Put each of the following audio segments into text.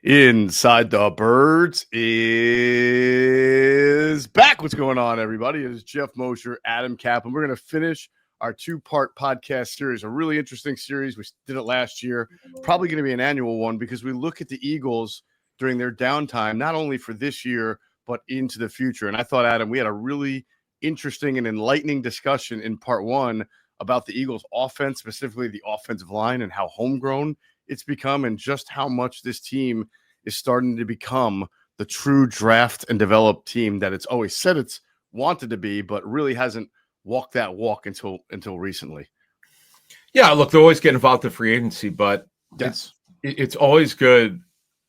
Inside the Birds is back. What's going on, everybody? It is Geoff, Mosher, Adam, Caplan. We're going to finish our two-part podcast series, a really interesting series. We did it last year. Probably going to be an annual one because we look at the Eagles during their downtime, not only for this year, but into the future. And I thought, Adam, we had a really interesting and enlightening discussion in part one about the Eagles' offense, specifically the offensive line and how homegrown it's become and just how much this team is starting to become the true draft and develop team that it's always said it's wanted to be, but really hasn't walked that walk until recently. Yeah, look, they're always getting involved in free agency, but yes, it's always good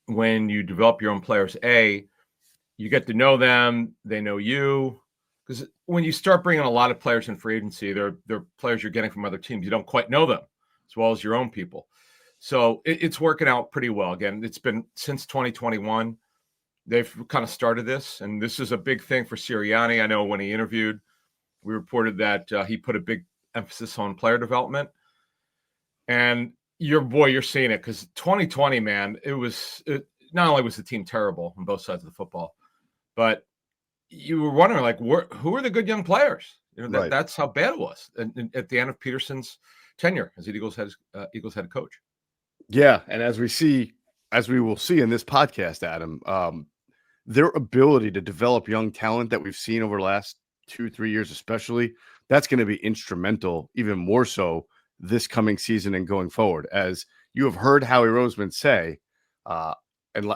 when you develop your own players. You get to know them, they know you. Because when you start bringing a lot of players in free agency, they're players you're getting from other teams. You don't quite know them as well as your own people. So it's working out pretty well. Again, it's been since 2021. They've kind of started this, and this is a big thing for Sirianni. I know when he interviewed, we reported that he put a big emphasis on player development. And you're seeing it because 2020, man, not only was the team terrible on both sides of the football, but you were wondering, like, who are the good young players? Right. That's how bad it was at the end of Peterson's tenure as the Eagles head coach. Yeah, and as we will see in this podcast, Adam, their ability to develop young talent that we've seen over the last 2-3 years, especially, that's going to be instrumental, even more so this coming season and going forward. As you have heard Howie Roseman say, and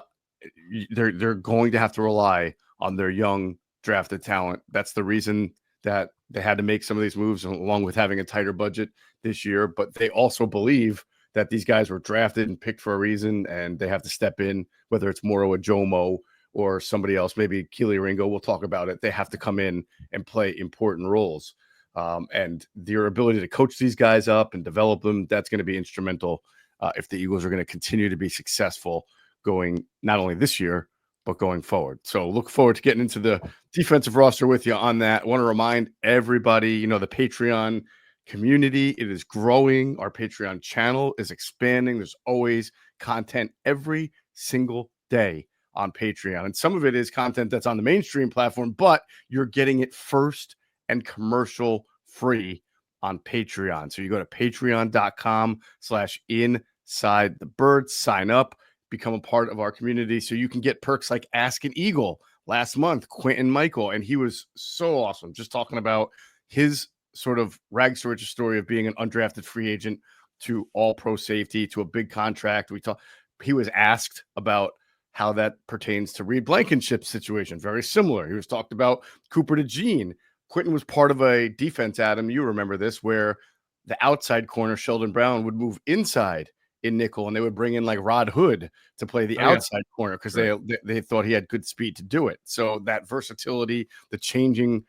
they're going to have to rely on their young drafted talent. That's the reason that they had to make some of these moves, along with having a tighter budget this year. But they also believe that these guys were drafted and picked for a reason, and they have to step in, whether it's Moro Ajomo or somebody else, maybe Keely Ringo, we'll talk about it. They have to come in and play important roles. And their ability to coach these guys up and develop them, that's going to be instrumental if the Eagles are going to continue to be successful going not only this year, but going forward. So look forward to getting into the defensive roster with you on that. I want to remind everybody, the Patreon community, it is growing. Our Patreon channel is expanding. There's always content every single day on Patreon. And some of it is content that's on the mainstream platform, but you're getting it first and commercial free on Patreon. So you go to patreon.com/InsideTheBirds, sign up, become a part of our community so you can get perks like Ask an Eagle last month, Quentin Michael. And he was so awesome, just talking about his sort of rags to riches story of being an undrafted free agent to all pro safety to a big contract. He was asked about how that pertains to Reed Blankenship's situation. Very similar. He was talked about Cooper DeJean. Quentin was part of a defense, Adam, you remember this, where the outside corner, Sheldon Brown, would move inside in nickel, and they would bring in like Rod Hood to play the outside corner because they thought he had good speed to do it. So that versatility, the changing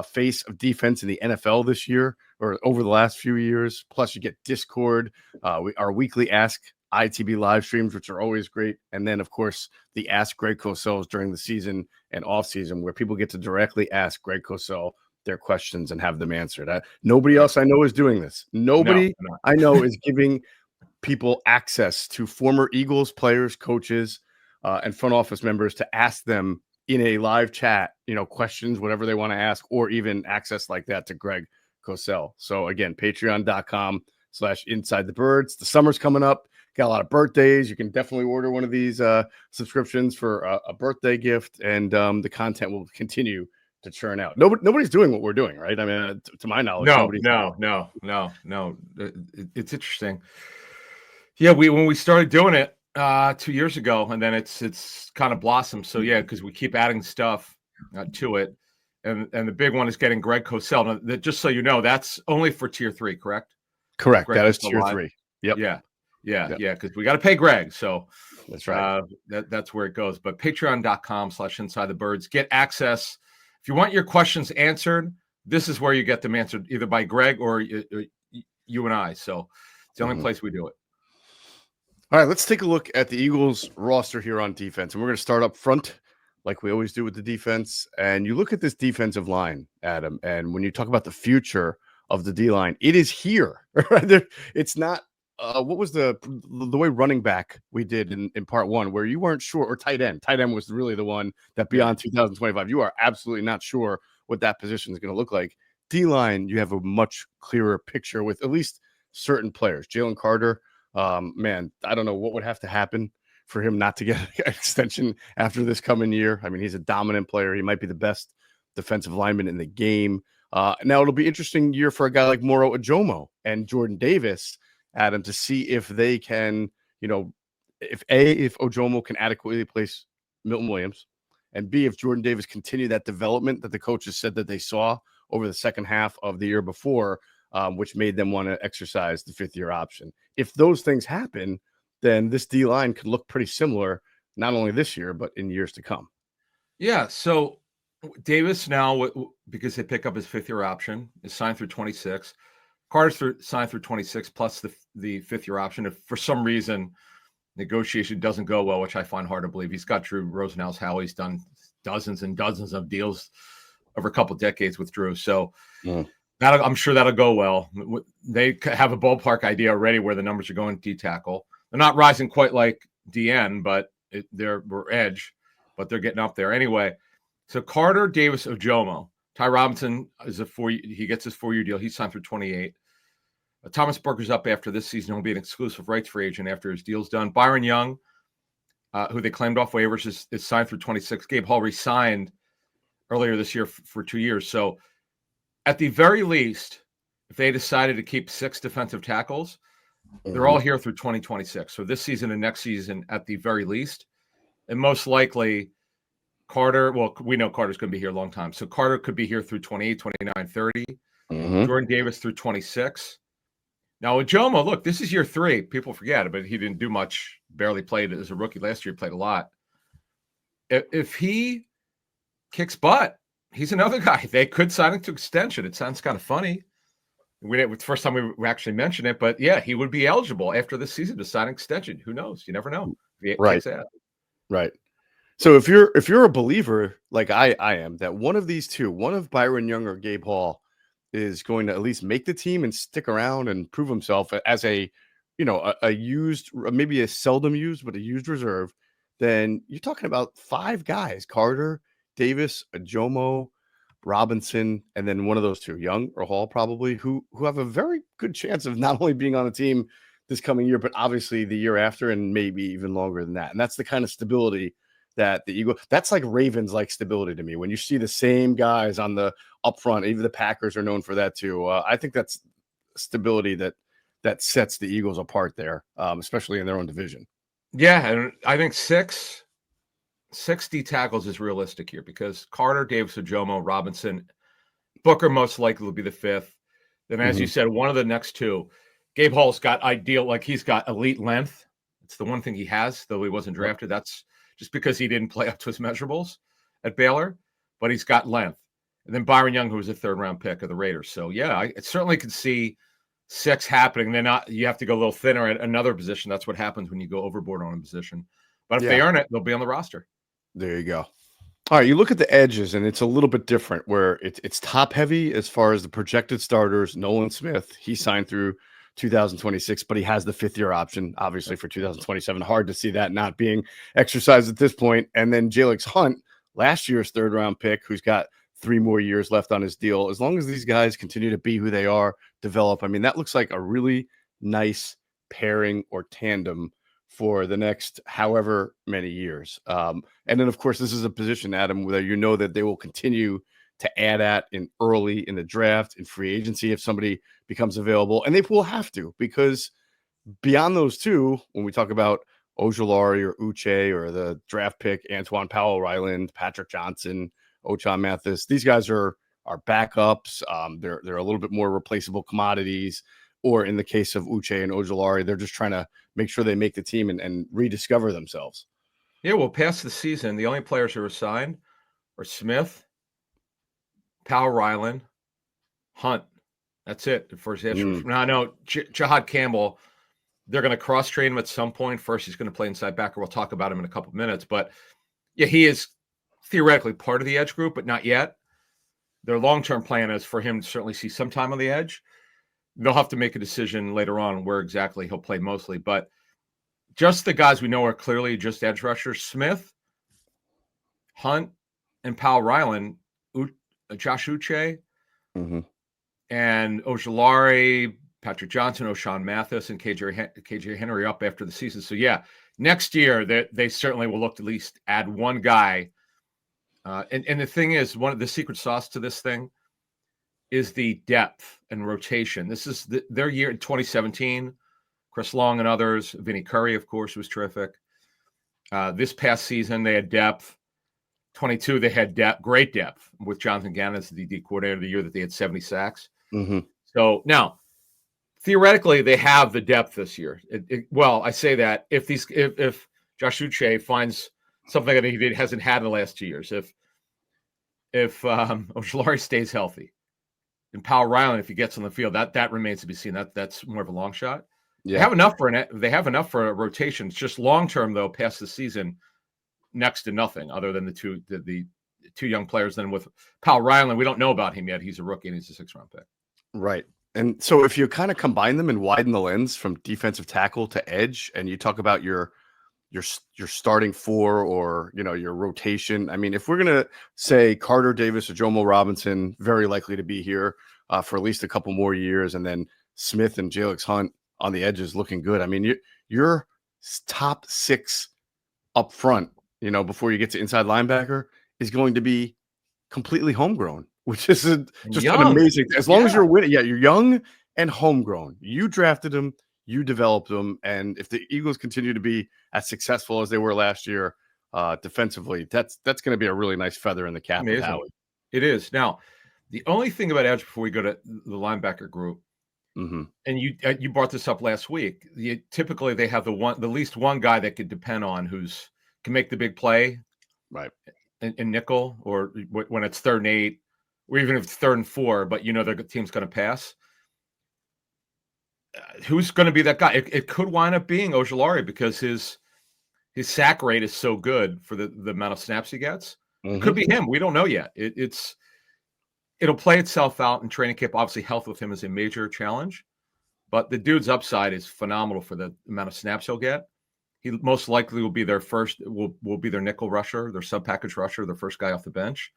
face of defense in the NFL this year or over the last few years. Plus, you get Discord, our weekly Ask ITB live streams, which are always great. And then, of course, the Ask Greg Cosell during the season and off season, where people get to directly ask Greg Cosell their questions and have them answered. Nobody else I know is doing this. Nobody I know is giving people access to former Eagles players, coaches, and front office members to ask them in a live chat, questions, whatever they want to ask, or even access like that to Greg Cosell. So again, patreon.com/InsideTheBirds. The summer's coming up. Got a lot of birthdays. You can definitely order one of these subscriptions for a birthday gift, and the content will continue to churn out. Nobody's doing what we're doing, right? I mean, to my knowledge, no. It's interesting. Yeah, when we started doing it 2 years ago, and then it's kind of blossomed. So yeah, because we keep adding stuff to it, and the big one is getting Greg Cosell. Now, just so you know, that's only for tier 3, correct? Correct. That is tier 3. Yep. Yeah. Because we got to pay Greg, so that's right. That's where it goes. But patreon.com/InsideTheBirds, get access. If you want your questions answered, this is where you get them answered, either by Greg or you and I. So it's the only place we do it. All right, let's take a look at the Eagles roster here on defense. And we're going to start up front like we always do with the defense. And you look at this defensive line, Adam, and when you talk about the future of the D-line, it is here. It's not what was the way running back we did in part one, where you weren't sure, or tight end? Tight end was really the one that beyond 2025, you are absolutely not sure what that position is going to look like. D-line, you have a much clearer picture with at least certain players. Jalen Carter, man, I don't know what would have to happen for him not to get an extension after this coming year. I mean, he's a dominant player. He might be the best defensive lineman in the game. Now it'll be interesting year for a guy like Moro Ajomo and Jordan Davis, Adam, to see if they can, if Ojomo can adequately place Milton Williams, and B, if Jordan Davis continue that development that the coaches said that they saw over the second half of the year before, which made them want to exercise the 5th-year option. If those things happen, then this D-line could look pretty similar, not only this year, but in years to come. Yeah, so Davis now, because they pick up his 5th-year option, is signed through 26. Carter's signed through 26 plus the 5th-year option. If for some reason negotiation doesn't go well, which I find hard to believe, he's got Drew Rosenhaus how he's done dozens and dozens of deals over a couple decades with Drew. So I'm sure that'll go well. They have a ballpark idea already where the numbers are going D tackle. They're not rising quite like DN, but they're edge, but they're getting up there anyway. So Carter, Davis, Ojomo. Ty Robinson is he gets his 4-year deal. He's signed through 28. Thomas Burker's up after this season. He'll be an exclusive rights free agent after his deal's done. Byron Young, who they claimed off waivers, is signed through 26. Gabe Hall re-signed earlier this year for 2 years. So at the very least, if they decided to keep 6 defensive tackles, they're all here through 2026. So this season and next season at the very least. And most likely Carter, well, we know Carter's going to be here a long time. So Carter could be here through 28, 29, 30. Jordan Davis through 26. Now, Ojomo, look, this is year 3. People forget it, but he didn't do much, barely played as a rookie. Last year, he played a lot. If he kicks butt, he's another guy. They could sign him to extension. It sounds kind of funny. It's the first time we actually mentioned it, but yeah, he would be eligible after this season to sign an extension. Who knows? You never know. Right. So if you're a believer like I am, that one of these two, one of Byron Young or Gabe Hall, is going to at least make the team and stick around and prove himself as a used, maybe a seldom used, but a used reserve, then you're talking about 5 guys: Carter, Davis, Ojomo, Robinson, and then one of those two, Young or Hall, probably, who have a very good chance of not only being on the team this coming year, but obviously the year after, and maybe even longer than that. And that's the kind of stability that the Eagles, that's like Ravens like stability to me. When you see the same guys on the up front, even the Packers are known for that too. I think that's stability that sets the Eagles apart there, especially in their own division. Yeah, and I think 6 D tackles is realistic here because Carter, Davis, Ojomo, Robinson, Booker most likely will be the 5th. Then, as you said, one of the next 2. Gabe Hall's got he's got elite length. It's the one thing he has, though he wasn't drafted. That's just because he didn't play up to his measurables at Baylor, but he's got length. And then Byron Young, who was a 3rd-round pick of the Raiders. So, yeah, I certainly could see 6 happening. You have to go a little thinner at another position. That's what happens when you go overboard on a position. But if they earn it, they'll be on the roster. There you go. All right, you look at the edges, and it's a little bit different where it's top heavy as far as the projected starters. Nolan Smith, he signed through 2026, but he has the 5th-year option, obviously, for 2027. Hard to see that not being exercised at this point. And then Jalix Hunt, last year's 3rd-round pick, who's got 3 more years left on his deal. As long as these guys continue to be who they are, develop, I mean, that looks like a really nice pairing or tandem for the next however many years. And then, of course, this is a position, Adam, where you know that they will continue to add at in early in the draft, in free agency, if somebody becomes available. And they will have to, because beyond those two, when we talk about Ojulari or Uche or the draft pick, Antoine Powell-Ryland, Patrick Johnson, Ochan Mathis, these guys are backups. They're a little bit more replaceable commodities. Or in the case of Uche and Ojulari, they're just trying to make sure they make the team and rediscover themselves. Yeah, well, past the season, the only players who are signed are Smith, Powell-Ryland, Hunt. That's it. The first answer. No, Jahad Campbell, they're going to cross-train him at some point. First, he's going to play inside backer. We'll talk about him in a couple of minutes. But, yeah, he is theoretically part of the edge group, but not yet. Their long-term plan is for him to certainly see some time on the edge. they'll have to make a decision later on where exactly he'll play mostly. But just the guys we know are clearly just edge rushers: Smith, Hunt, and Powell Ryland, Josh Uche, Mm-hmm. and Ojulari, Patrick Johnson, O'Shawn Mathis, and KJ Henry up after the season. So yeah, next year they certainly will look to at least add one guy. And the thing is, one of the secret sauce to this thing is the depth and rotation. This is their year in 2017. Chris Long and others. Vinny Curry, of course, was terrific. This past season, they had depth. 22, they had great depth with Jonathan Gannon as the DD coordinator the year that they had 70 sacks. Mm-hmm. So now, theoretically, they have the depth this year. Well, I say that if Josh Uche finds something that he hasn't had in the last 2 years, if Ojulari stays healthy, and Powell Ryland, if he gets on the field, that remains to be seen. That's more of a long shot. Yeah. They have enough for a rotation. It's just long term though, past the season, next to nothing other than the two young players. Then with Powell Ryland, we don't know about him yet. He's a rookie and he's a 6th-round pick. Right. And so if you kind of combine them and widen the lens from defensive tackle to edge, and you talk about your starting 4 or your rotation. I mean, if we're gonna say Carter Davis or Jomo Robinson, very likely to be here for at least a couple more years, and then Smith and Jalix Hunt on the edges looking good. I mean, your top 6 up front, before you get to inside linebacker, is going to be completely homegrown, which is just an amazing. As long as you're winning, you're young and homegrown. You drafted them. You developed them, and if the Eagles continue to be as successful as they were last year defensively, that's going to be a really nice feather in the cap. It is. Now, the only thing about edge before we go to the linebacker group, mm-hmm. and you brought this up last week. Typically, they have the least one guy that could depend on can make the big play, right? In nickel, or when it's 3rd and 8, or even if it's 3rd and 4, but their team's going to pass. Who's going to be that guy? It could wind up being Ojulari because his sack rate is so good for the amount of snaps he gets. Mm-hmm. It could be him. We don't know yet. It'll play itself out in training camp. Obviously, health with him is a major challenge, but the dude's upside is phenomenal for the amount of snaps he'll get. He most likely will be their nickel rusher, their sub package rusher, their first guy off the bench.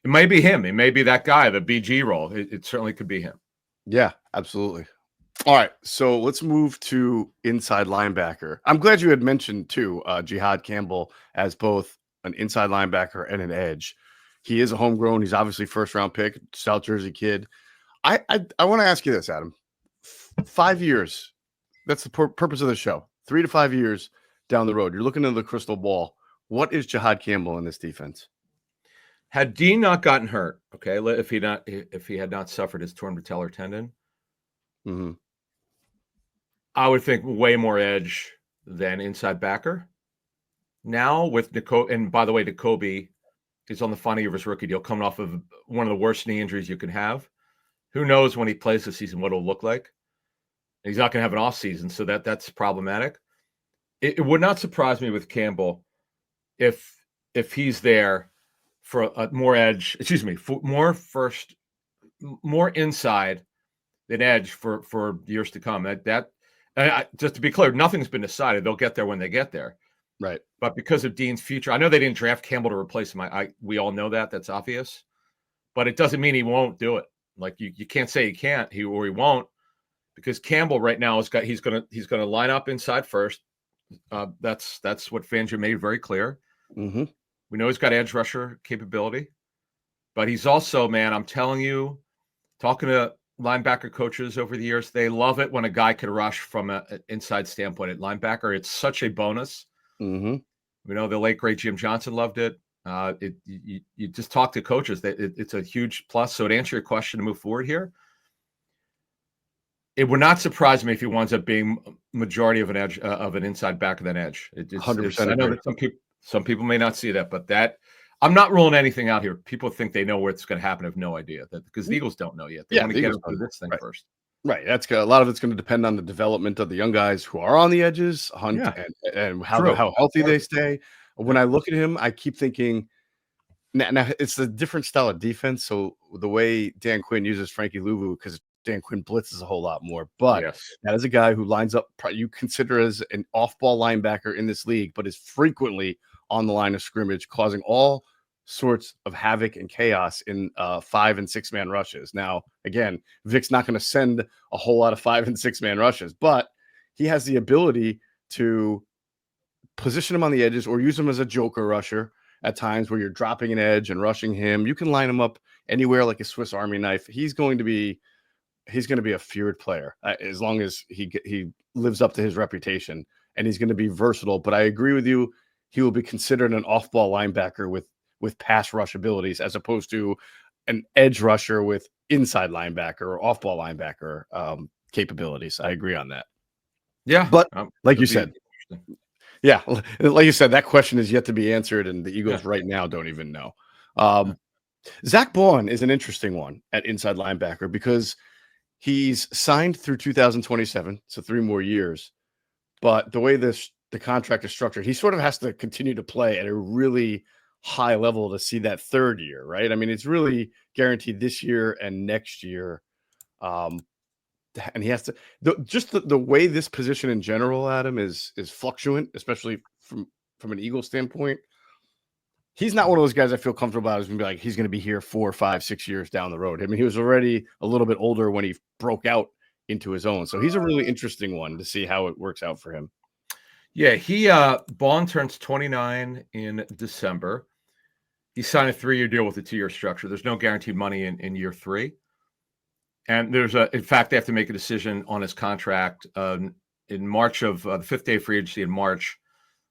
It may be him. It may be that guy, the BG role. It certainly could be him. Yeah, absolutely. All right, so let's move to inside linebacker. I'm glad you had mentioned too Jihad Campbell as both an inside linebacker and an edge. He is a homegrown. He's obviously 1st-round pick, South Jersey kid. I want to ask you this, Adam. 5 years. That's the purpose of the show. 3 to 5 years down the road. You're looking into the crystal ball. What is Jihad Campbell in this defense? Had Dean not gotten hurt, okay, if he had not suffered his torn patellar tendon, mm-hmm. I would think way more edge than inside backer. Now with Nicole, and by the way, Jacoby is on the final year of his rookie deal, coming off of one of the worst knee injuries you can have. Who knows when he plays this season what it'll look like? And he's not going to have an off season, so that's problematic. It would not surprise me with Campbell if he's there for a more edge. Excuse me, more inside than edge for years to come. Just to be clear, nothing's been decided. They'll get there when they get there. Right. But because of Dean's future, I know they didn't draft Campbell to replace him. We all know that. That's obvious. But it doesn't mean he won't do it. Like you can't say he can't, he won't, because Campbell right now he's gonna line up inside first. That's what Fangio made very clear. Mm-hmm. We know he's got edge rusher capability, but he's also, man, I'm telling you, talking to linebacker coaches over the years, they love it when a guy can rush from an inside standpoint at linebacker. It's such a bonus. Mm-hmm. We know the late great Jim Johnson loved it. You just talk to coaches, it's a huge plus. So to answer your question, to move forward here, it would not surprise me if he winds up being majority of an edge of an inside backer than edge. 100%. I know that some people may not see that, but I'm not ruling anything out here. People think they know where it's going to happen. I have no idea because the Eagles don't know yet. They want to get into this thing first. Right. A lot of it's going to depend on the development of the young guys who are on the edges, Hunt, and how healthy they stay. When I look at him, I keep thinking, now it's a different style of defense. So the way Dan Quinn uses Frankie Louvu, because Dan Quinn blitzes a whole lot more. But Yes. that is a guy who lines up, you consider as an off-ball linebacker in this league, but is frequently on the line of scrimmage, causing all sorts of havoc and chaos in 5 and 6 man rushes. Now, again, Vic's not going to send a whole lot of 5 and 6 man rushes, but he has the ability to position him on the edges or use him as a joker rusher at times where you're dropping an edge and rushing him. You can line him up anywhere like a Swiss Army knife. He's going to be a feared player as long as he lives up to his reputation, and he's going to be versatile. But I agree with you. He will be considered an off-ball linebacker with pass rush abilities as opposed to an edge rusher with inside linebacker or off-ball linebacker capabilities. I agree on that. Yeah. But like you said, yeah, like you said, that question is yet to be answered, and the Eagles right now don't even know. Zach Baun is an interesting one at inside linebacker because he's signed through 2027, so 3 more years. But the way the contract is structured, he sort of has to continue to play at a really high level to see that 3rd year, right? I mean, it's really guaranteed this year and next year. And he has to the way this position in general, Adam, is fluctuant, especially from an Eagle standpoint. He's not one of those guys I feel comfortable about. Is going to be like he's going to be here 4, 5, 6 years down the road. I mean, he was already a little bit older when he broke out into his own. So he's a really interesting one to see how it works out for him. Yeah, Baun turns 29 in December. He signed a 3-year deal with a 2-year structure. There's no guaranteed money in year 3. And in fact, they have to make a decision on his contract in March of the 5th day of free agency in March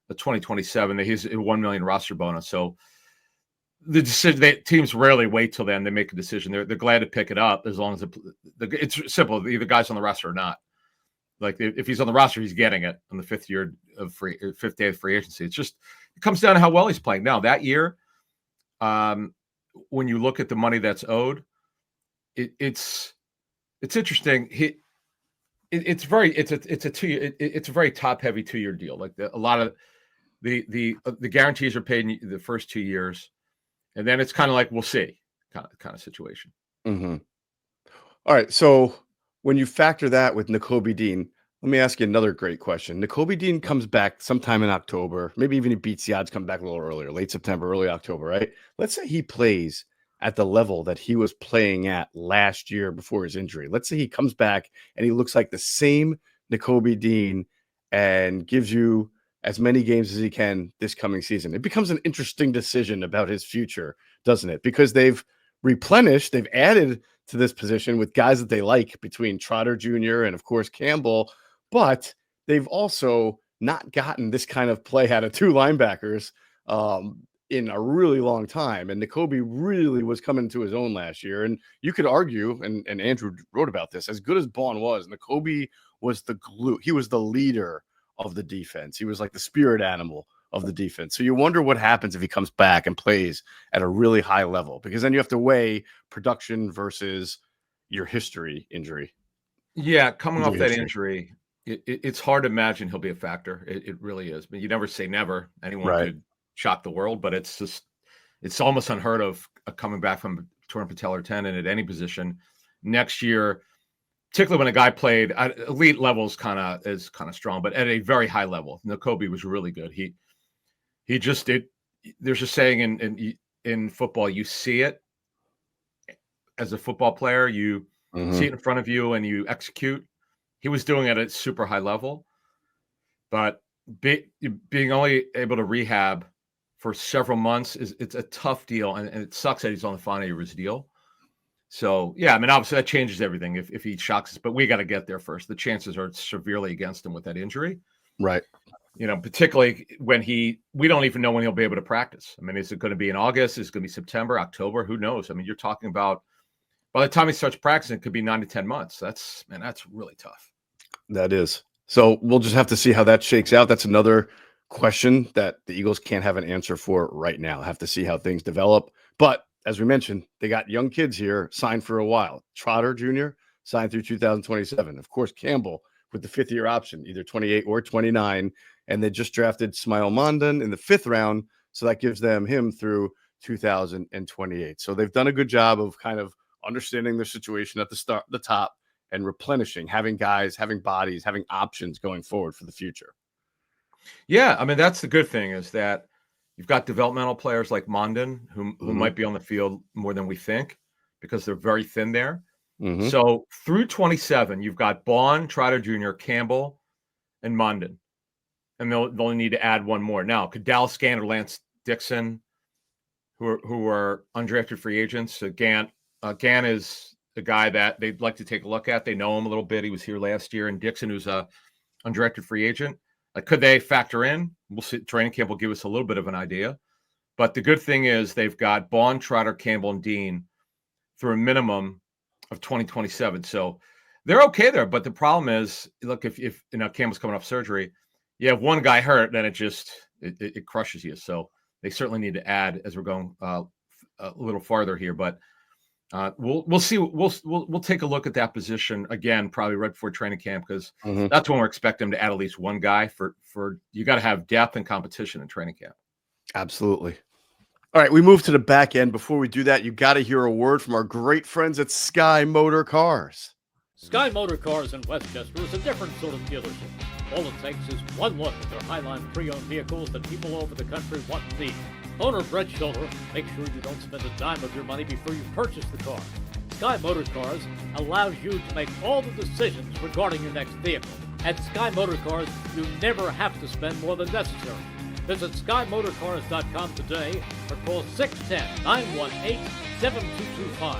of 2027. He's a $1 million roster bonus. So the decision, teams rarely wait till then. They make a decision. They're glad to pick it up as long as it's simple. Either guy's on the roster or not. Like if he's on the roster, he's getting it on the 5th day of free agency. It comes down to how well he's playing. Now that year, when you look at the money that's owed, it's interesting. It's a very top heavy 2-year deal. Like a lot of the guarantees are paid in the first 2 years, and then it's kind of like we'll see kind of situation. Mm-hmm. All right, so when you factor that with Nakobe Dean, let me ask you another great question. Nakobe Dean comes back sometime in October, maybe even he beats the odds, come back a little earlier, late September, early October, right? Let's say he plays at the level that he was playing at last year before his injury. Let's say he comes back and he looks like the same Nakobe Dean and gives you as many games as he can this coming season. It becomes an interesting decision about his future, doesn't it? Because they've added to this position with guys that they like between Trotter Jr. and, of course, Campbell, but they've also not gotten this kind of play out of 2 linebackers in a really long time. And Nakobe really was coming to his own last year. And you could argue, and Andrew wrote about this, as good as Baun was, Nakobe was the glue. He was the leader of the defense. He was like the spirit animal of the defense. So you wonder what happens if he comes back and plays at a really high level, because then you have to weigh production versus your injury. Yeah, coming off that injury, it's hard to imagine he'll be a factor. It really is. But you never say never. Anyone could shock the world, but it's almost unheard of coming back from torn patellar tendon at any position next year, particularly when a guy played at elite levels is kind of strong, but at a very high level. Nakobe was really good. He just did. There's a saying in football, you see it as a football player, you see it in front of you and you execute. He was doing it at a super high level, but being only able to rehab for several months it's a tough deal, and it sucks that he's on the final year of his deal. So yeah, I mean, obviously that changes everything if he shocks us, but we got to get there first. The chances are severely against him with that injury, right? You know, particularly when we don't even know when he'll be able to practice. I mean, is it going to be in August? Is it going to be September, October? Who knows? I mean, you're talking about by the time he starts practicing, it could be 9 to 10 months. That's really tough. That is. So we'll just have to see how that shakes out. That's another question that the Eagles can't have an answer for right now. Have to see how things develop. But as we mentioned, they got young kids here signed for a while. Trotter Jr. signed through 2027. Of course, Campbell with the 5th-year option, either 28 or 29. And they just drafted Smile Mondan in the 5th round. So that gives him through 2028. So they've done a good job of kind of understanding their situation at the top, and replenishing, having guys, having bodies, having options going forward for the future. Yeah, I mean, that's the good thing is that you've got developmental players like Mondon who might be on the field more than we think because they're very thin there. So through 27, you've got Bond, Trotter Jr., Campbell, and Mondon. And they'll need to add one more. Now, could Dallas Gant or Lance Dixon, who are undrafted free agents, Gant is the guy that they'd like to take a look at. They know him a little bit. He was here last year. And Dixon, who's a undrafted free agent. Could they factor in? We'll see. Training camp will give us a little bit of an idea. But the good thing is they've got Bond, Trotter, Campbell, and Dean through a minimum of 2027. So they're okay there. But the problem is, look, if Campbell's coming off surgery, you have one guy hurt, then it crushes you. So they certainly need to add as we're going a little farther here. But we'll see. We'll take a look at that position again, probably right before training camp, because that's when we're expecting them to add at least one guy for you got to have depth and competition in training camp. Absolutely. All right, we move to the back end. Before we do that, you got to hear a word from our great friends at Sky Motor Cars. Sky Motor Cars in Westchester is a different sort of dealership. All it takes is one look at their Highline pre-owned vehicles that people all over the country want and need. Owner Brett Schulter, make sure you don't spend a dime of your money before you purchase the car. Sky Motor Cars allows you to make all the decisions regarding your next vehicle. At Sky Motor Cars, you never have to spend more than necessary. Visit SkyMotorCars.com today or call 610-918-7225.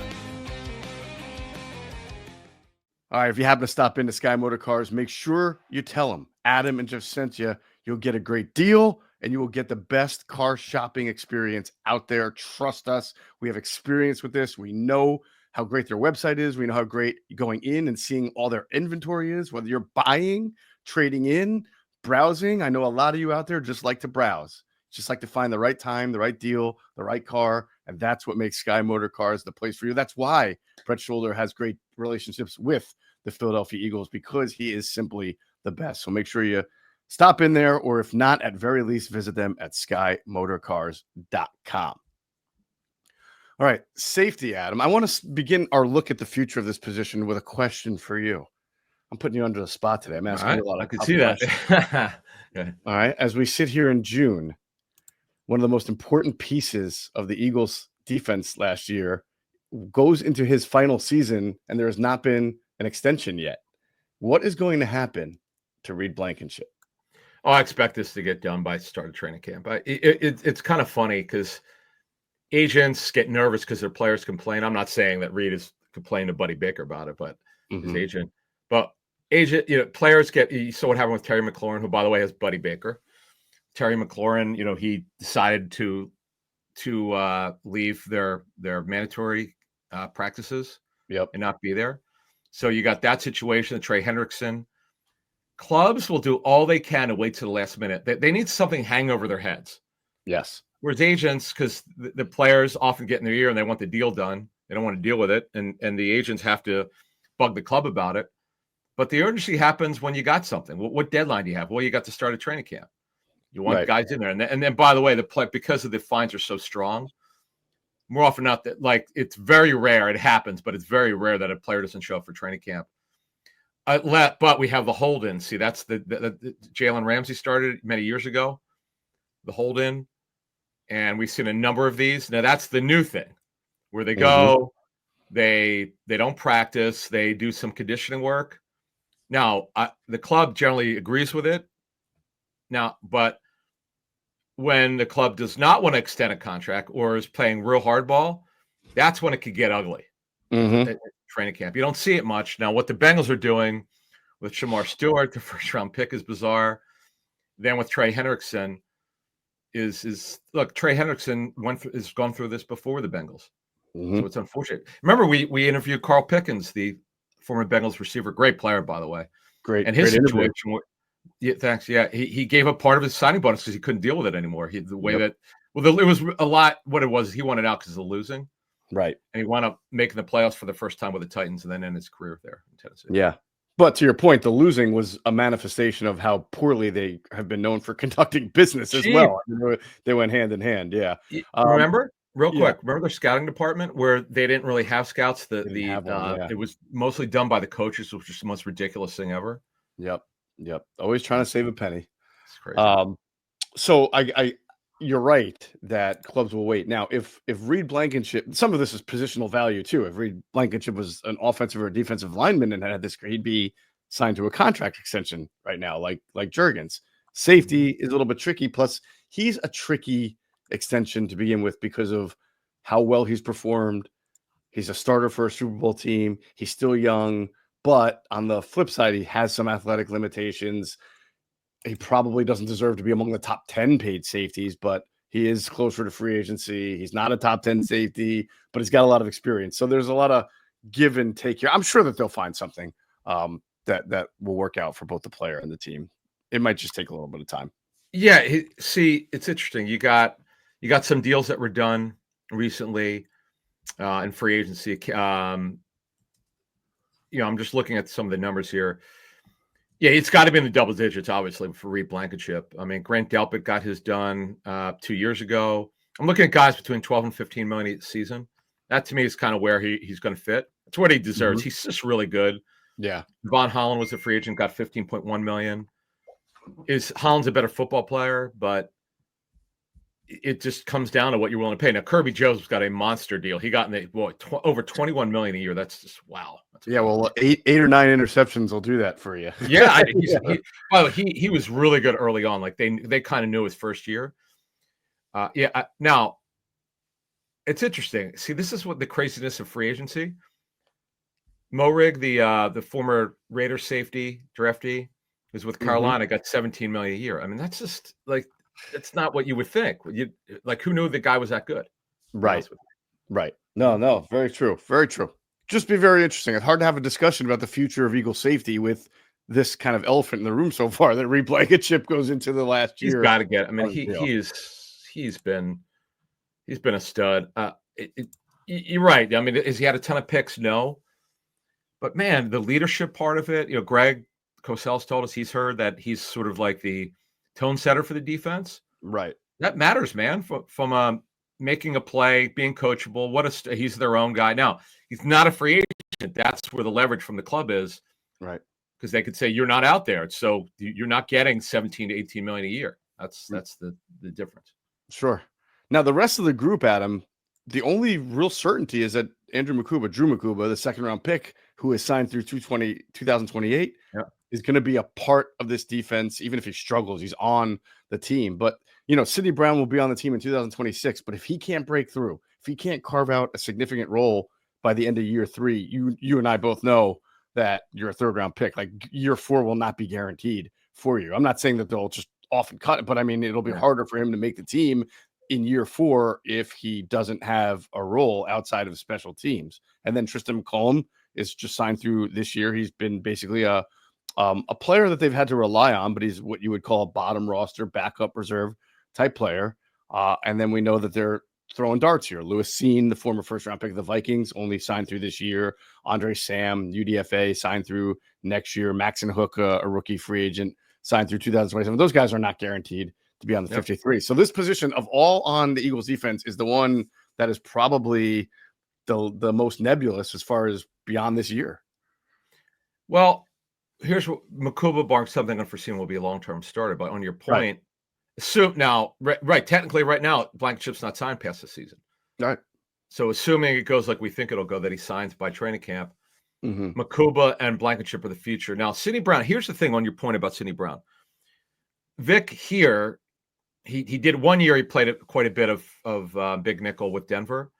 All right, if you happen to stop into Sky Motor Cars, make sure you tell them Adam and Geoff sent you. You'll get a great deal, and you will get the best car shopping experience out there. Trust us. We have experience with this. We know how great their website is. We know how great going in and seeing all their inventory is, whether you're buying, trading in, browsing. I know a lot of you out there just like to browse, just like to find the right time, the right deal, the right car. And that's what makes Sky Motor Cars the place for you. That's why Brett Schulter has great relationships with the Philadelphia Eagles, because he is simply the best. So make sure you stop in there, or if not, at very least, visit them at skymotorcars.com. All right, safety, Adam. I want to begin our look at the future of this position with a question for you. I'm putting you under the spot today. I'm asking you a lot of I can see that. All right, as we sit here in June, one of the most important pieces of the Eagles' defense last year goes into his final season, and there has not been an extension yet. What is going to happen to Reed Blankenship? Oh, I expect this to get done by start of training camp. It's kind of funny because agents get nervous because their players complain. I'm not saying that Reed is complaining to Buddy Baker about it, but his agent. But players get. You saw what happened with Terry McLaurin, who, by the way, has Buddy Baker. Terry McLaurin, he decided to leave their mandatory practices and not be there. So you got that situation. Trey Hendrickson. Clubs will do all they can to wait to the last minute. They need something hang over their heads. Yes. Whereas agents, because the players often get in their ear and they want the deal done. They don't want to deal with it. And the agents have to bug the club about it. But the urgency happens when you got something. What deadline do you have? Well, you got to start a training camp. You want guys in there. And then, by the way, because of the fines are so strong, more often not that, it's very rare. It happens, but it's very rare that a player doesn't show up for training camp. But we have the hold-in. See, that's the Jalen Ramsey started many years ago, the hold-in. And we've seen a number of these. Now, that's the new thing, where they go, they don't practice, they do some conditioning work. Now, the club generally agrees with it. Now, but when the club does not want to extend a contract or is playing real hardball, that's when it could get ugly. At training camp, you don't see it much. Now, what the Bengals are doing with Shamar Stewart, the first-round pick, is bizarre. Then with Trey Hendrickson, is look, Trey Hendrickson has gone through this before the Bengals, so it's unfortunate. Remember, we interviewed Carl Pickens, the former Bengals receiver, great player, by the way. Great, and his great situation. Thanks. Yeah, he gave up part of his signing bonus because he couldn't deal with it anymore. It was a lot. What it was, he wanted out because of the losing. Right. And he wound up making the playoffs for the first time with the Titans and then ended his career there in Tennessee. Yeah. But to your point, the losing was a manifestation of how poorly they have been known for conducting business as well. I mean, they went hand in hand. Yeah. Remember? real Yeah. quick, remember their scouting department where they didn't really have scouts? They didn't have one, yeah. It was mostly done by the coaches, which is the most ridiculous thing ever. Yep. Always trying to save a penny. It's crazy. So you're right that clubs will wait. Now, if Reed Blankenship, some of this is positional value too. If Reed Blankenship was an offensive or defensive lineman and had this, he'd be signed to a contract extension right now, like Juergens. Safety is a little bit tricky. Plus, he's a tricky extension to begin with because of how well he's performed. He's a starter for a Super Bowl team. He's still young, but on the flip side, he has some athletic limitations. He probably doesn't deserve to be among the top 10 paid safeties, but he is closer to free agency. He's not a top 10 safety, but he's got a lot of experience. So there's a lot of give and take here. I'm sure that they'll find something that will work out for both the player and the team. It might just take a little bit of time. Yeah, see, it's interesting. You got some deals that were done recently in free agency. I'm just looking at some of the numbers here. Yeah, it's got to be in the double digits, obviously, for Reed Blankenship. I mean, Grant Delpit got his done 2 years ago. I'm looking at guys between 12 and 15 million each season. That to me is kind of where he's going to fit. It's what he deserves. He's just really good. Yeah. Von Holland was a free agent, got 15.1 million. Holland's a better football player, but it just comes down to what you're willing to pay. Now, Kirby Jones got a monster deal. He got over 21 million a year. That's just wow. Well, eight or nine interceptions will do that for you. Yeah, he was really good early on. Like they kind of knew his first year. Now it's interesting. See, this is what the craziness of free agency. Morig, the former Raiders safety draftee, who's with Carolina, got 17 million a year. I mean, that's just like it's not what you would think. Who knew the guy was that good? Right. No, very true. Very true. Just be very interesting. It's hard to have a discussion about the future of Eagle safety with this kind of elephant in the room so far that Reed Blankenship goes into the last year. He's got to get. I mean, he's been a stud. You're right. I mean, has he had a ton of picks? No, but man, the leadership part of it. Greg Cosell's told us he's heard that he's sort of like the tone setter for the defense. Right. That matters, man. From making a play, being coachable. He's their own guy. Now, he's not a free agent. That's where the leverage from the club is. Right. Because they could say you're not out there. So you're not getting 17 to 18 million a year. That's the difference. Sure. Now, the rest of the group, Adam, the only real certainty is that Drew Makuba, the second round pick, who is signed through 2028, is going to be a part of this defense. Even if he struggles, he's on the team. But, Sidney Brown will be on the team in 2026. But if he can't break through, if he can't carve out a significant role by the end of year 3, you and I both know that you're a third round pick. Like year 4 will not be guaranteed for you. I'm not saying that they'll just often cut it, but I mean, it'll be harder for him to make the team in year 4 if he doesn't have a role outside of special teams. And then Tristan McCollum is just signed through this year. He's been basically a player that they've had to rely on, but he's what you would call a bottom roster, backup reserve type player. And then we know that they're throwing darts here. Lewis Seen, the former first round pick of the Vikings, only signed through this year. Andre Sam, UDFA, signed through next year. Maxon Hook, a rookie free agent, signed through 2027. Those guys are not guaranteed to be on the 53. So this position of all on the Eagles defense is the one that is probably the most nebulous as far as beyond this year. Well, here's what Makuba, barring something unforeseen, will be a long-term starter. But on your point, technically right now, Blankenship's not signed past the season. Right. So assuming it goes like we think it'll go, that he signs by training camp, Makuba and Blankenship are the future. Now, Sidney Brown, here's the thing on your point about Sidney Brown. Vic here, he did 1 year, he played quite a bit of big nickel with Denver.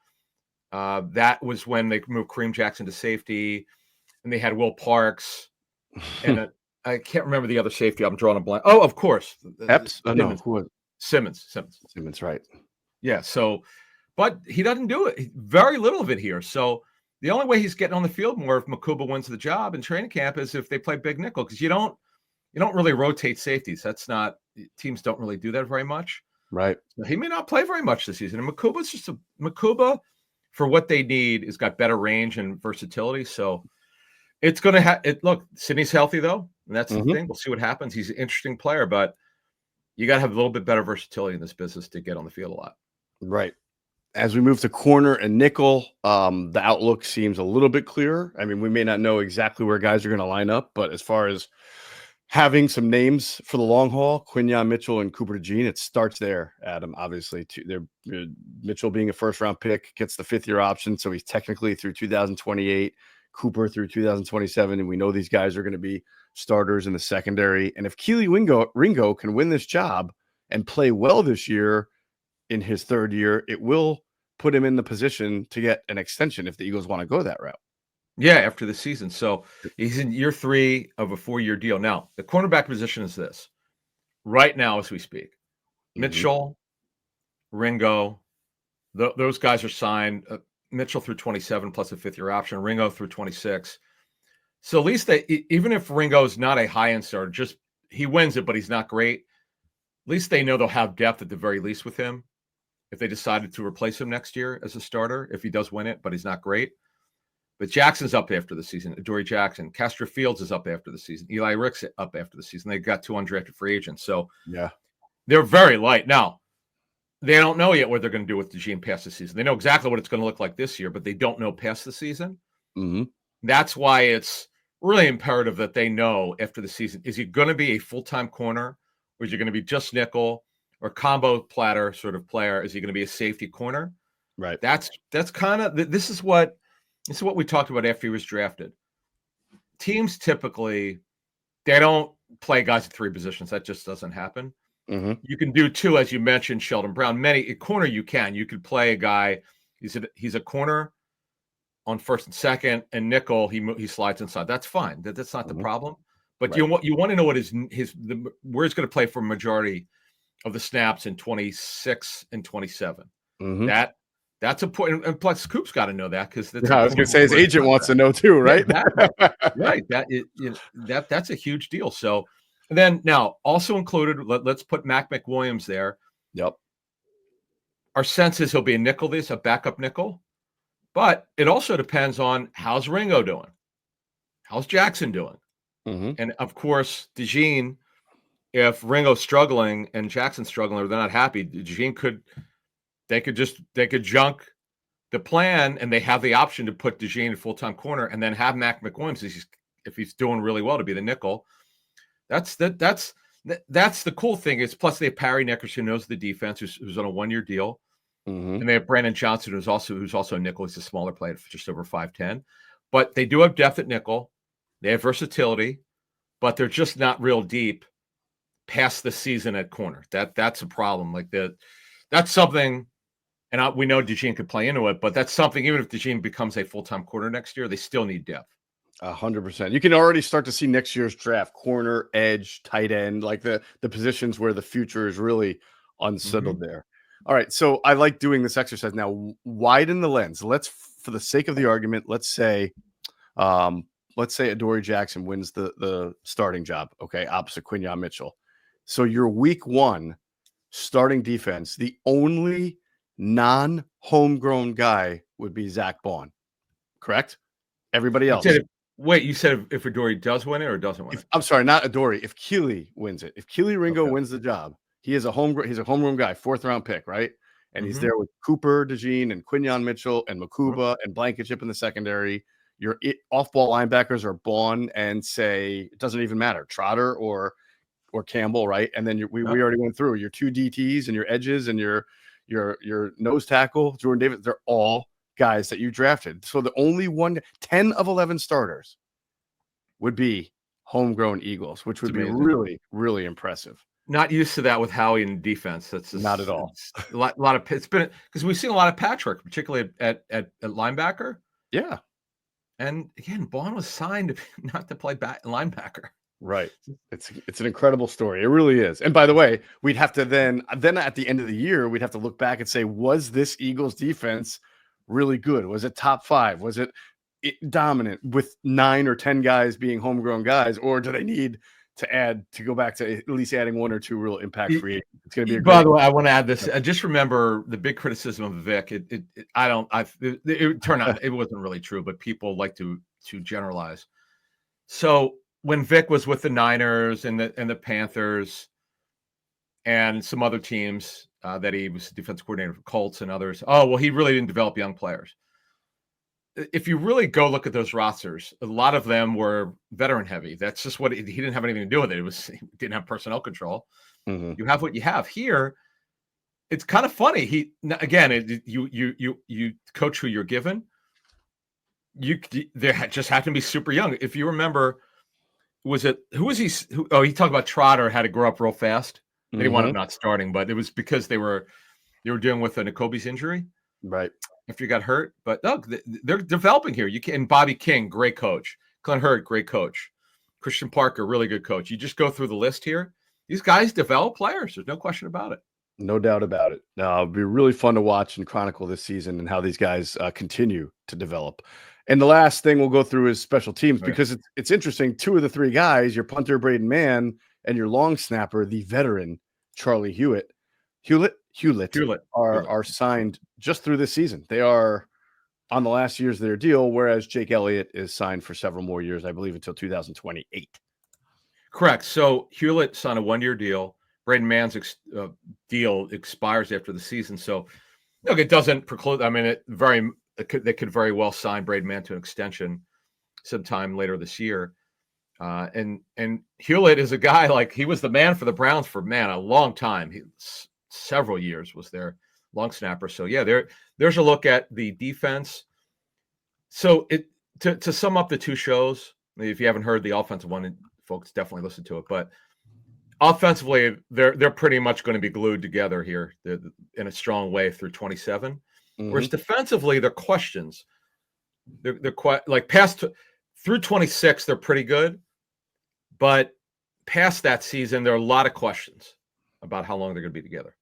That was when they moved Kareem Jackson to safety, and they had Will Parks, and I can't remember the other safety. I'm drawing a blank. Oh, of course. Epps? Simmons, right. Yeah, so, but he doesn't do it. Very little of it here. So the only way he's getting on the field more if Makuba wins the job in training camp is if they play big nickel, because you don't really rotate safeties. Teams don't really do that very much. Right. So he may not play very much this season. And Makuba, for what they need, has got better range and versatility. So it's going to look, Sidney's healthy though. And that's the thing. We'll see what happens. He's an interesting player, but you got to have a little bit better versatility in this business to get on the field a lot. Right. As we move to corner and nickel, the outlook seems a little bit clearer. I mean, we may not know exactly where guys are going to line up, but as far as having some names for the long haul, Quinyon Mitchell and Cooper DeJean, it starts there, Adam, obviously. Mitchell being a first-round pick, gets the fifth-year option, so he's technically through 2028, Cooper through 2027, and we know these guys are going to be starters in the secondary. And if Keely Ringo can win this job and play well this year in his third year, it will put him in the position to get an extension if the Eagles want to go that route. Yeah, after the season. So he's in year 3 of a 4-year deal. Now, the cornerback position is this. Right now, as we speak, Mitchell, Ringo, those guys are signed. Mitchell through 27 plus a fifth-year option. Ringo through 26. So at least even if Ringo's not a high-end starter, just he wins it, but he's not great, at least they know they'll have depth at the very least with him if they decided to replace him next year as a starter, if he does win it, but he's not great. But Jackson's up after the season. Adoree Jackson. Castro Fields is up after the season. Eli Rick's up after the season. They got 2 undrafted free agents. So yeah, they're very light. Now, they don't know yet what they're going to do with DeJean past the season. They know exactly what it's going to look like this year, but they don't know past the season. That's why it's really imperative that they know after the season, is he going to be a full-time corner, or is he going to be just nickel or combo platter sort of player? Is he going to be a safety corner? Right. That's kind of – this is what we talked about after he was drafted. Teams typically, they don't play guys at 3 positions. That just doesn't happen. You can do 2, as you mentioned, Sheldon Brown. A corner you can. You could play a guy, he's a corner on first and second, and nickel, he slides inside. That's fine. That's not the problem. But right. you want to know what where he's going to play for a majority of the snaps in 26 and 27. That's important. And plus, Coop's got to know that because I was going to say his agent wants to know too, right? Yeah, right. That's a huge deal. So, and then now also included, let's put Mac McWilliams there. Yep. Our sense is he'll be a backup nickel, but it also depends on how's Ringo doing, how's Jackson doing, and of course DeJean. If Ringo's struggling and Jackson's struggling, or they're not happy, DeJean could junk the plan, and they have the option to put DeJean in full-time corner and then have Mac McWilliams if he's doing really well to be the nickel. That's the cool thing is, plus they have Parry Nickers, who knows the defense, who's on a 1-year deal, and they have Brandon Johnson, who's also a nickel. He's a smaller player, just over 5'10", but they do have depth at nickel. They have versatility, but they're just not real deep past the season at corner. That's a problem. That's something. And we know DeJean could play into it, but that's something, even if DeJean becomes a full-time corner next year, they still need depth. 100%. You can already start to see next year's draft, corner, edge, tight end, like the positions where the future is really unsettled there. All right, so I like doing this exercise now. Widen the lens. For the sake of the argument, let's say Adoree Jackson wins the starting job, okay, opposite Quinyon Mitchell. So your week 1 starting defense, the only non-homegrown guy would be Zach Bond, correct? Everybody else. You said if Adoree does win it or doesn't win it? I'm sorry, not Adoree. If Keely wins it, if Keely Ringo wins the job, he's a homegrown guy, 4th-round pick, right? And he's there with Cooper DeJean and Quinyon Mitchell and Makuba and Blankenship in the secondary. Your off-ball linebackers are Bond and say it doesn't even matter, Trotter or Campbell, right? And then we already went through your 2 DTs and your edges and your nose tackle, Jordan Davis. They're all guys that you drafted. So the only 10 of 11 starters would be homegrown Eagles, which would be really, really impressive. Not used to that with Howie in defense. That's just, not at all. A lot of it's been because we've seen a lot of patchwork, particularly at linebacker. Yeah. And again, Bond was signed not to play linebacker. Right. It's an incredible story. It really is. And by the way, we'd have to then at the end of the year, we'd have to look back and say, was this Eagles defense really good? Was it top 5? Was it dominant with 9 or 10 guys being homegrown guys, or do they need to go back to at least adding 1 or 2 real impact free agents? It's going to be by the way, I want to add this. Just remember the big criticism of Vic. It turned out it wasn't really true, but people like to generalize. So when Vic was with the Niners and the Panthers and some other teams, that he was defense coordinator for Colts and others. Oh, well, he really didn't develop young players. If you really go look at those rosters, a lot of them were veteran heavy. That's just what he didn't have anything to do with it. He didn't have personnel control. Mm-hmm. You have what you have here. It's kind of funny. You coach who you're given. They just have to be super young. If you remember, who was he? He talked about Trotter had to grow up real fast. They didn't want him not starting, but it was because they were dealing with a N'Kobe's injury. Right. After he got hurt. But look, they're developing here. And Bobby King, great coach. Clint Hurd, great coach. Christian Parker, really good coach. You just go through the list here. These guys develop players. There's no question about it. No doubt about it. It'll be really fun to watch and chronicle this season and how these guys continue to develop. And the last thing we'll go through is special teams, because it's interesting. Two of the three guys, your punter, Braden Mann, and your long snapper, the veteran, Charlie Hewlett, are signed just through this season. They are on the last years of their deal, whereas Jake Elliott is signed for several more years, I believe, until 2028. Correct. So Hewlett signed a 1-year deal. Braden Mann's deal expires after the season. So look, it doesn't preclude. I mean, they could very well sign Braden Mann to an extension sometime later this year. And Hewlett is a guy, like, he was the man for the Browns for a long time. Several years was their long snapper. So yeah, there's a look at the defense. So to sum up the two shows, if you haven't heard the offensive one, folks, definitely listen to it. But offensively, they're pretty much going to be glued together here in a strong way through 27. Mm-hmm. Whereas defensively, their questions, they're quite like through 26, they're pretty good. But past that season, there are a lot of questions about how long they're going to be together.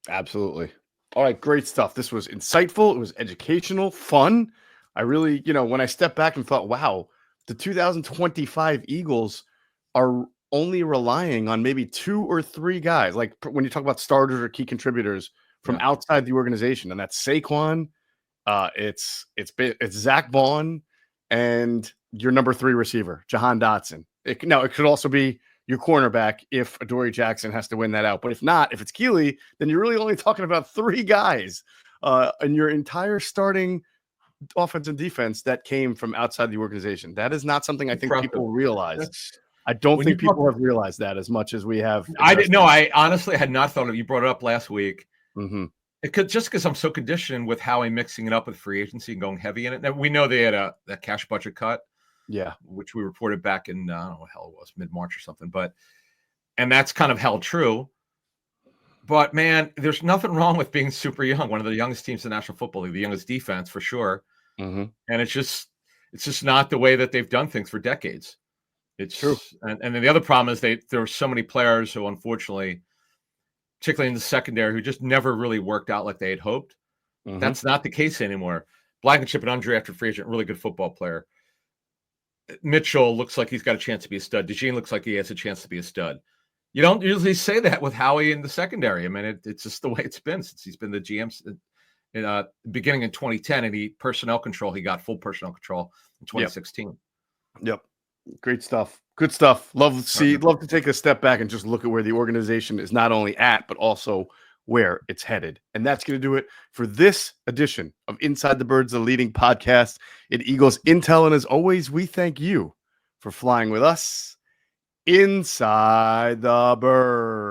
Absolutely. All right, great stuff. This was insightful. It was educational, fun. I really, when I stepped back and thought, wow, the 2025 Eagles are only relying on maybe 2 or 3 guys, like when you talk about starters or key contributors from outside the organization, and that's Saquon, it's Zach Vaughn, and your number 3 receiver, Jahan Dotson. It could also be your cornerback if Adoree Jackson has to win that out. But if not, if it's Keeley, then you're really only talking about 3 guys in your entire starting offense and defense that came from outside the organization. That is not something I think people realize. I don't think people have realized that as much as we have. I didn't know. I honestly had not thought of it. You brought it up last week. Mm-hmm. It could just because I'm so conditioned with Howie mixing it up with free agency and going heavy in it. Now, we know they had a cash budget cut. Yeah, which we reported back in, I don't know what hell it was, mid-March or something. And that's kind of held true. But, man, there's nothing wrong with being super young. One of the youngest teams in the National Football League, the youngest defense for sure. Mm-hmm. And it's just not the way that they've done things for decades. It's true. And then the other problem is there were so many players who, unfortunately, particularly in the secondary, who just never really worked out like they had hoped. Mm-hmm. That's not the case anymore. Blankenship, an undrafted free agent, really good football player. Mitchell looks like he's got a chance to be a stud. DeJean looks like he has a chance to be a stud. You don't usually say that with Howie in the secondary. I mean, it's just the way it's been since he's been the GM beginning in 2010, and he got full personnel control in 2016. Yep. Great stuff. Good stuff. Love to take a step back and just look at where the organization is not only at, but also where it's headed. And that's going to do it for this edition of Inside the Birds, the leading podcast in Eagles Intel. And as always, we thank you for flying with us inside the Birds.